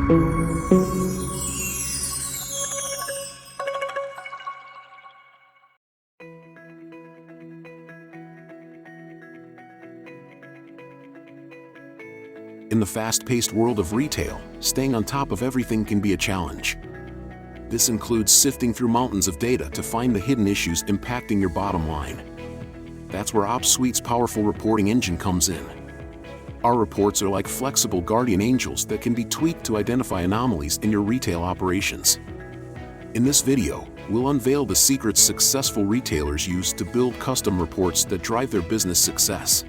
In the fast-paced world of retail, staying on top of everything can be a challenge. This includes sifting through mountains of data to find the hidden issues impacting your bottom line. That's where OpsSuite's powerful reporting engine comes in. Our reports are like flexible guardian angels that can be tweaked to identify anomalies in your retail operations. In this video, we'll unveil the secrets successful retailers use to build custom reports that drive their business success.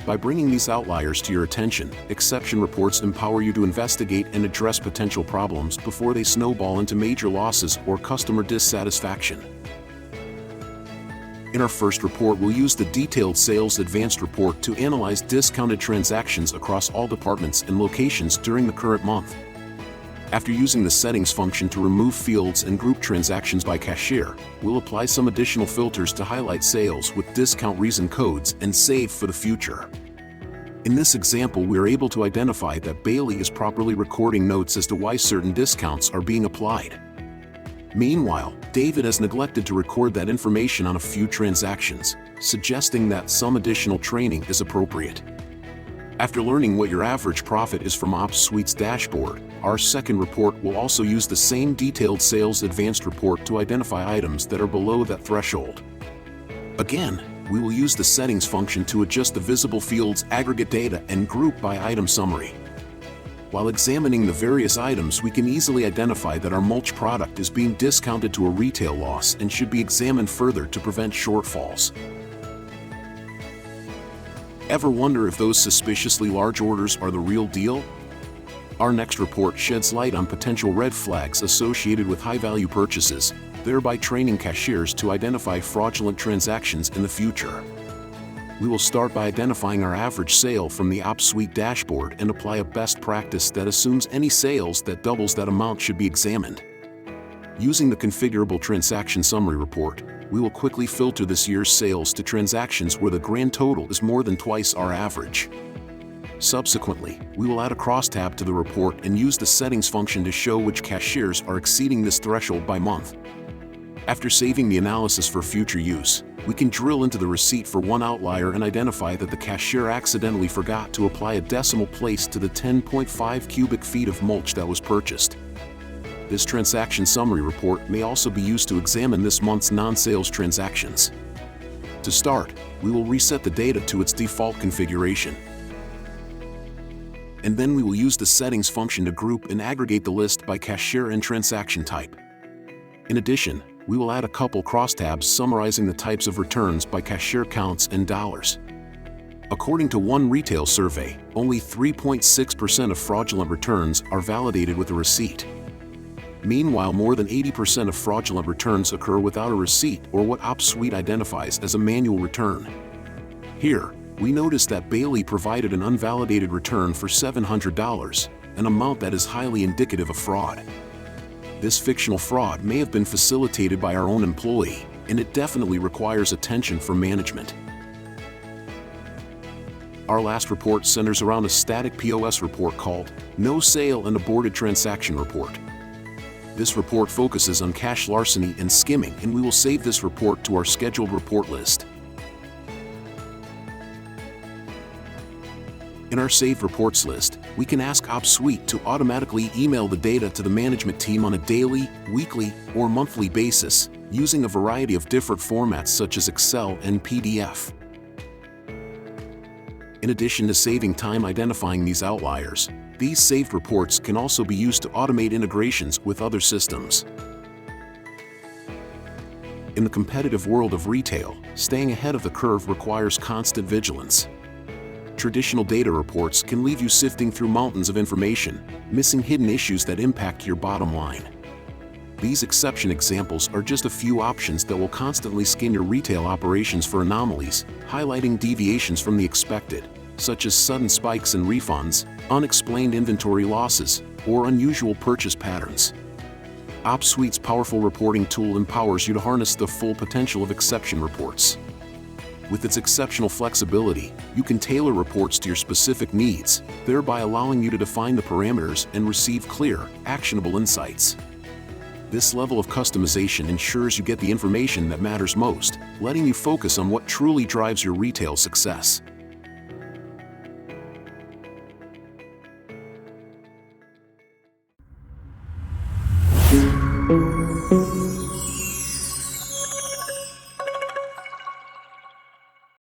By bringing these outliers to your attention, exception reports empower you to investigate and address potential problems before they snowball into major losses or customer dissatisfaction. In our first report, we'll use the Detailed Sales Advanced Report to analyze discounted transactions across all departments and locations during the current month. After using the Settings function to remove fields and group transactions by cashier, we'll apply some additional filters to highlight sales with discount reason codes and save for the future. In this example, we are able to identify that Bailey is properly recording notes as to why certain discounts are being applied. Meanwhile, David has neglected to record that information on a few transactions, suggesting that some additional training is appropriate. After learning what your average profit is from OpsSuite's dashboard, our second report will also use the same Detailed Sales Advanced Report to identify items that are below that threshold. Again, we will use the Settings function to adjust the visible fields, aggregate data, and group by item summary. While examining the various items, we can easily identify that our mulch product is being discounted to a retail loss and should be examined further to prevent shortfalls. Ever wonder if those suspiciously large orders are the real deal? Our next report sheds light on potential red flags associated with high-value purchases, thereby training cashiers to identify fraudulent transactions in the future. We will start by identifying our average sale from the OpsSuite dashboard and apply a best practice that assumes any sales that doubles that amount should be examined. Using the configurable transaction summary report, we will quickly filter this year's sales to transactions where the grand total is more than twice our average. Subsequently, we will add a crosstab to the report and use the Settings function to show which cashiers are exceeding this threshold by month. After saving the analysis for future use, we can drill into the receipt for one outlier and identify that the cashier accidentally forgot to apply a decimal place to the 10.5 cubic feet of mulch that was purchased. This transaction summary report may also be used to examine this month's non-sales transactions. To start, we will reset the data to its default configuration. And then we will use the Settings function to group and aggregate the list by cashier and transaction type. In addition, we will add a couple crosstabs summarizing the types of returns by cashier counts and dollars. According to one retail survey, only 3.6% of fraudulent returns are validated with a receipt. Meanwhile, more than 80% of fraudulent returns occur without a receipt or what OpsSuite identifies as a manual return. Here, we notice that Bailey provided an unvalidated return for $700, an amount that is highly indicative of fraud. This fictional fraud may have been facilitated by our own employee, and it definitely requires attention from management. Our last report centers around a static POS report called No Sale and Aborted Transaction Report. This report focuses on cash larceny and skimming, and we will save this report to our scheduled report list. In our Saved Reports list, we can ask OpsSuite to automatically email the data to the management team on a daily, weekly, or monthly basis, using a variety of different formats such as Excel and PDF. In addition to saving time identifying these outliers, these saved reports can also be used to automate integrations with other systems. In the competitive world of retail, staying ahead of the curve requires constant vigilance. Traditional data reports can leave you sifting through mountains of information, missing hidden issues that impact your bottom line. These exception examples are just a few options that will constantly scan your retail operations for anomalies, highlighting deviations from the expected, such as sudden spikes in refunds, unexplained inventory losses, or unusual purchase patterns. OpsSuite's powerful reporting tool empowers you to harness the full potential of exception reports. With its exceptional flexibility, you can tailor reports to your specific needs, thereby allowing you to define the parameters and receive clear, actionable insights. This level of customization ensures you get the information that matters most, letting you focus on what truly drives your retail success.